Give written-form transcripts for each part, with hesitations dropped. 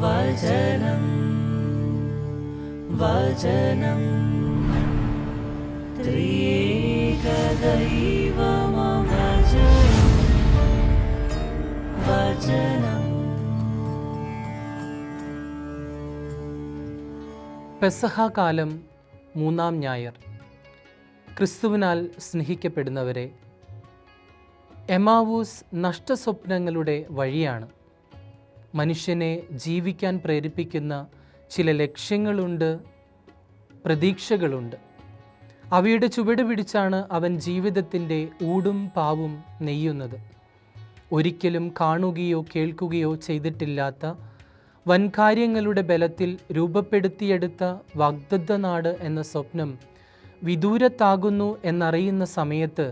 വചനം വചനം ത്രിയേക ദൈവമം വചനം. പെസഹ കാലം 3-ാം ഞായർ. ക്രിസ്തുവിനാൽ സ്നേഹിക്കപ്പെടുന്നവരെ, എമാവൂസ് നഷ്ടസ്വപ്നങ്ങളുടെ വഴിയാണ്. മനുഷ്യനെ ജീവിക്കാൻ പ്രേരിപ്പിക്കുന്ന ചില ലക്ഷ്യങ്ങളുണ്ട്, പ്രതീക്ഷകളുണ്ട്. അവയുടെ ചുവട് പിടിച്ചാണ് അവൻ ജീവിതത്തിൻ്റെ ഊടും പാവും നെയ്യുന്നത്. ഒരിക്കലും കാണുകയോ കേൾക്കുകയോ ചെയ്തിട്ടില്ലാത്ത വൻകാര്യങ്ങളുടെ ബലത്തിൽ രൂപപ്പെടുത്തിയെടുത്ത വാഗ്ദത്ത നാട് എന്ന സ്വപ്നം വിദൂരത്താകുന്നു എന്നറിയുന്ന സമയത്ത്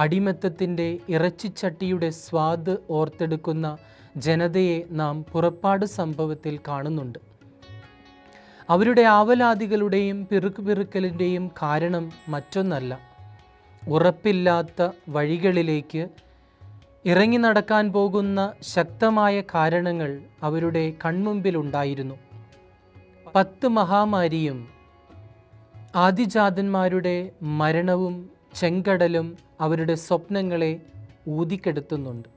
അടിമത്തത്തിൻ്റെ ഇറച്ചിച്ചട്ടിയുടെ സ്വാദ് ഓർത്തെടുക്കുന്ന ജനതയെ നാം പുറപ്പാട് സംഭവത്തിൽ കാണുന്നുണ്ട്. അവരുടെ ആവലാതികളുടെയും പിറുക്കുപിറുക്കലിൻ്റെയും കാരണം മറ്റൊന്നല്ല, ഉറപ്പില്ലാത്ത വഴികളിലേക്ക് ഇറങ്ങി നടക്കാൻ പോകുന്ന ശക്തമായ കാരണങ്ങൾ അവരുടെ കൺമുമ്പിലുണ്ടായിരുന്നു. 10 മഹാമാരിയും ആദിജാതന്മാരുടെ മരണവും ചെങ്കടലും അവരുടെ സ്വപ്നങ്ങളെ ഊതിക്കെടുത്തുന്നുണ്ട്.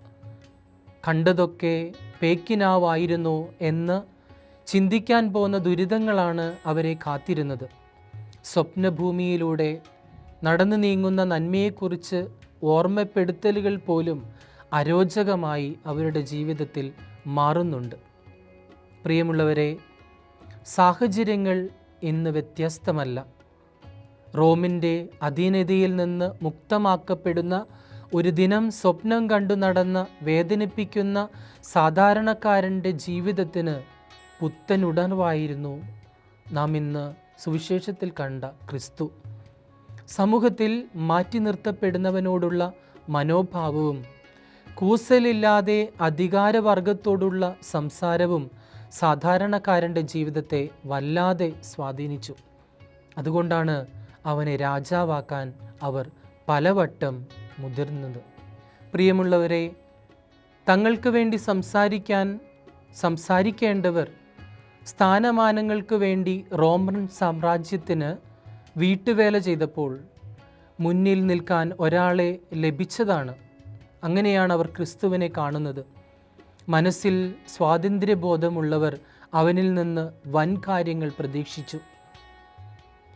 കണ്ടതൊക്കെ പേക്കിനാവായിരുന്നോ എന്ന് ചിന്തിക്കാൻ പോകുന്ന ദുരിതങ്ങളാണ് അവരെ കാത്തിരുന്നത്. സ്വപ്നഭൂമിയിലൂടെ നടന്നു നീങ്ങുന്ന നന്മയെക്കുറിച്ച് ഓർമ്മപ്പെടുത്തലുകൾ പോലും അരോചകമായി അവരുടെ ജീവിതത്തിൽ മാറുന്നുണ്ട്. പ്രിയമുള്ളവരെ, സാഹചര്യങ്ങൾ ഇന്ന് വ്യത്യസ്തമല്ല. റോമിൻ്റെ അധീനതയിൽ നിന്ന് മുക്തമാക്കപ്പെടുന്ന ഒരു ദിനം സ്വപ്നം കണ്ടു നടന്ന വേദനിപ്പിക്കുന്ന സാധാരണക്കാരൻ്റെ ജീവിതത്തിന് പുത്തനുണർവായിരുന്നു നാം ഇന്ന് സുവിശേഷത്തിൽ കണ്ട ക്രിസ്തു. സമൂഹത്തിൽ മാറ്റി നിർത്തപ്പെടുന്നവനോടുള്ള മനോഭാവവും കൂസലില്ലാതെ അധികാരവർഗത്തോടുള്ള സംസാരവും സാധാരണക്കാരൻ്റെ ജീവിതത്തെ വല്ലാതെ സ്വാധീനിച്ചു. അതുകൊണ്ടാണ് അവനെ രാജാവാക്കാൻ അവർ പലവട്ടം മുതിർന്നത്. പ്രിയമുള്ളവരെ, തങ്ങൾക്ക് വേണ്ടി സംസാരിക്കേണ്ടവർ സ്ഥാനമാനങ്ങൾക്ക് വേണ്ടി റോമൻ സാമ്രാജ്യത്തിന് വീട്ടുവേല ചെയ്തപ്പോൾ മുന്നിൽ നിൽക്കാൻ ഒരാളെ ലഭിച്ചതാണ്. അങ്ങനെയാണ് അവർ ക്രിസ്തുവിനെ കാണുന്നത്. മനസ്സിൽ സ്വാതന്ത്ര്യബോധമുള്ളവർ അവനിൽ നിന്ന് വൻ കാര്യങ്ങൾ പ്രതീക്ഷിച്ചു.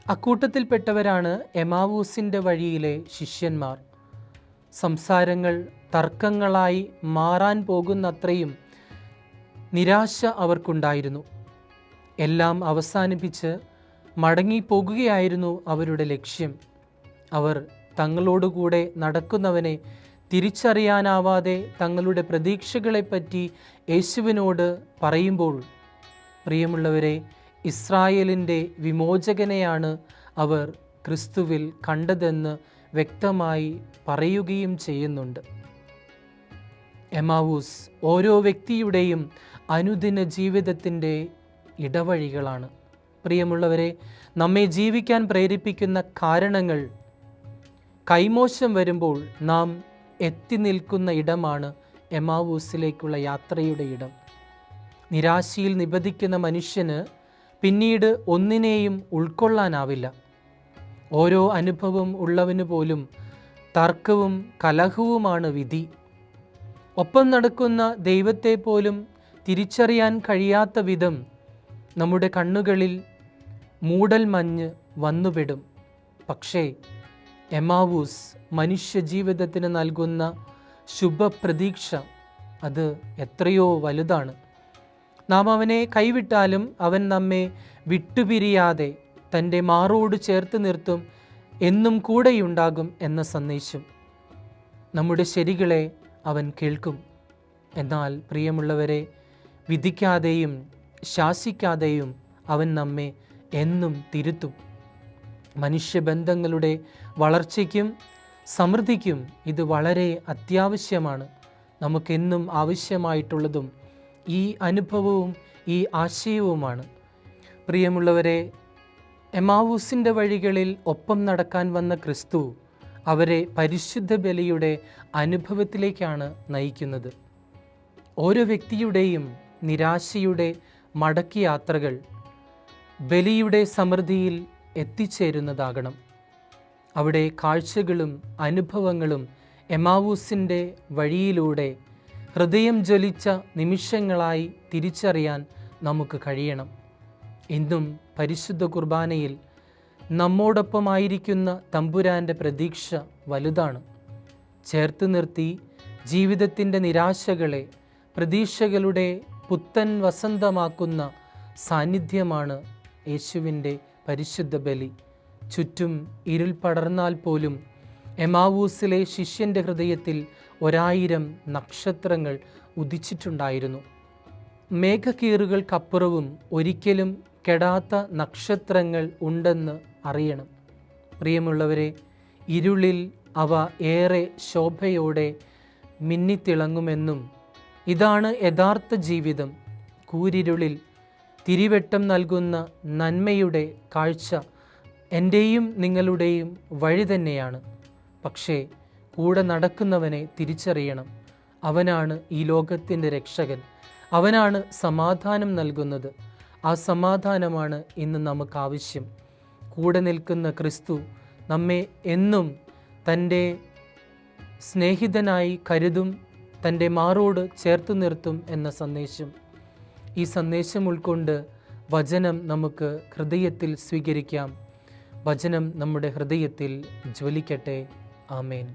അക്കൂട്ടത്തിൽപ്പെട്ടവരാണ് എമാവൂസിൻ്റെ വഴിയിലെ ശിഷ്യന്മാർ. സംസാരങ്ങൾ തർക്കങ്ങളായി മാറാൻ പോകുന്നത്രയും നിരാശ അവർക്കുണ്ടായിരുന്നു. എല്ലാം അവസാനിപ്പിച്ച് മടങ്ങിപ്പോകുകയായിരുന്നു അവരുടെ ലക്ഷ്യം. അവർ തങ്ങളോടുകൂടെ നടക്കുന്നവനെ തിരിച്ചറിയാനാവാതെ തങ്ങളുടെ പ്രതീക്ഷകളെപ്പറ്റി യേശുവിനോട് പറയുമ്പോൾ, പ്രിയമുള്ളവരെ, ഇസ്രായേലിൻ്റെ വിമോചകനെയാണ് അവർ ക്രിസ്തുവിൽ കണ്ടതെന്ന് വ്യക്തമായി പറയുകയും ചെയ്യുന്നുണ്ട്. എമാവൂസ് ഓരോ വ്യക്തിയുടെയും അനുദിന ജീവിതത്തിൻ്റെ ഇടവഴികളാണ്. പ്രിയമുള്ളവരെ, നമ്മെ ജീവിക്കാൻ പ്രേരിപ്പിക്കുന്ന കാരണങ്ങൾ കൈമോശം വരുമ്പോൾ നാം എത്തി നിൽക്കുന്ന ഇടമാണ് എമാവൂസിലേക്കുള്ള യാത്രയുടെ ഇടം. നിരാശയിൽ നിബദിക്കുന്ന മനുഷ്യന് പിന്നീട് ഒന്നിനെയും ഉൾക്കൊള്ളാനാവില്ല. ഓരോ അനുഭവം ഉള്ളവന് പോലും തർക്കവും കലഹവുമാണ് വിധി. ഒപ്പം നടക്കുന്ന ദൈവത്തെ പോലും തിരിച്ചറിയാൻ കഴിയാത്ത വിധം നമ്മുടെ കണ്ണുകളിൽ മൂടൽ മഞ്ഞ് വന്നുപെടും. പക്ഷേ എമാവൂസ് മനുഷ്യ ജീവിതത്തിന് നൽകുന്ന ശുഭപ്രതീക്ഷ അത് എത്രയോ വലുതാണ്. നാം അവനെ കൈവിട്ടാലും അവൻ നമ്മെ വിട്ടുപിരിയാതെ തൻ്റെ മാറോട് ചേർത്ത് നിർത്തും, എന്നും കൂടെയുണ്ടാകും എന്ന സന്ദേശം. നമ്മുടെ ശരികളെ അവൻ കേൾക്കും. എന്നാൽ പ്രിയമുള്ളവരെ, വിധിക്കാതെയും ശാസിക്കാതെയും അവൻ നമ്മെ എന്നും തിരുത്തും. മനുഷ്യബന്ധങ്ങളുടെ വളർച്ചയ്ക്കും സമൃദ്ധിക്കും ഇത് വളരെ അത്യാവശ്യമാണ്. നമുക്കെന്നും ആവശ്യമായിട്ടുള്ളതും ഈ അനുഭവവും ഈ ആശയവുമാണ്. പ്രിയമുള്ളവരെ, എമാവൂസിൻ്റെ വഴികളിൽ ഒപ്പം നടക്കാൻ വന്ന ക്രിസ്തു അവരെ പരിശുദ്ധ ബലിയുടെ അനുഭവത്തിലേക്കാണ് നയിക്കുന്നത്. ഓരോ വ്യക്തിയുടെയും നിരാശയുടെ മടക്കയാത്രകൾ ബലിയുടെ സമൃദ്ധിയിൽ എത്തിച്ചേരുന്നതാകണം. അവിടെ കാഴ്ചകളും അനുഭവങ്ങളും എമാവൂസിൻ്റെ വഴിയിലൂടെ ഹൃദയം ജ്വലിച്ച നിമിഷങ്ങളായി തിരിച്ചറിയാൻ നമുക്ക് കഴിയണം. ഇന്നും പരിശുദ്ധ കുർബാനയിൽ നമ്മോടൊപ്പമായിരിക്കുന്ന തമ്പുരാൻ്റെ പ്രതീക്ഷ വലുതാണ്. ചേർത്ത് നിർത്തി ജീവിതത്തിൻ്റെ നിരാശകളെ പ്രതീക്ഷകളുടെ പുത്തൻ വസന്തമാക്കുന്ന സാന്നിധ്യമാണ് യേശുവിൻ്റെ പരിശുദ്ധ ബലി. ചുറ്റും ഇരുൾ പടർന്നാൽ പോലും എമാവൂസിലെ ശിഷ്യൻ്റെ ഹൃദയത്തിൽ 1000 നക്ഷത്രങ്ങൾ ഉദിച്ചിട്ടുണ്ടായിരുന്നു. മേഘക്കീറുകൾക്കപ്പുറവും ഒരിക്കലും കെടാത്ത നക്ഷത്രങ്ങൾ ഉണ്ടെന്ന് അറിയണം. പ്രിയമുള്ളവരെ, ഇരുളിൽ അവ ഏറെ ശോഭയോടെ മിന്നിത്തിളങ്ങുമെന്നും ഇതാണ് യഥാർത്ഥ ജീവിതം. കൂരിരുളിൽ തിരിവെട്ടം നൽകുന്ന നന്മയുടെ കാഴ്ച എൻ്റെയും നിങ്ങളുടെയും വഴി തന്നെയാണ്. പക്ഷേ കൂടെ നടക്കുന്നവനെ തിരിച്ചറിയണം. അവനാണ് ഈ ലോകത്തിൻ്റെ രക്ഷകൻ. അവനാണ് സമാധാനം നൽകുന്നത്. ആ സമാധാനമാണ് ഇന്ന് നമുക്ക് ആവശ്യം. കൂടെ നിൽക്കുന്ന ക്രിസ്തു നമ്മെ എന്നും തൻ്റെ സ്നേഹിതനായി കരുതും, തൻ്റെ മാറോട് ചേർത്ത് നിർത്തും എന്ന സന്ദേശം. ഈ സന്ദേശം ഉൾക്കൊണ്ട് വചനം നമുക്ക് ഹൃദയത്തിൽ സ്വീകരിക്കാം. വചനം നമ്മുടെ ഹൃദയത്തിൽ ജ്വലിക്കട്ടെ. ആമേൻ.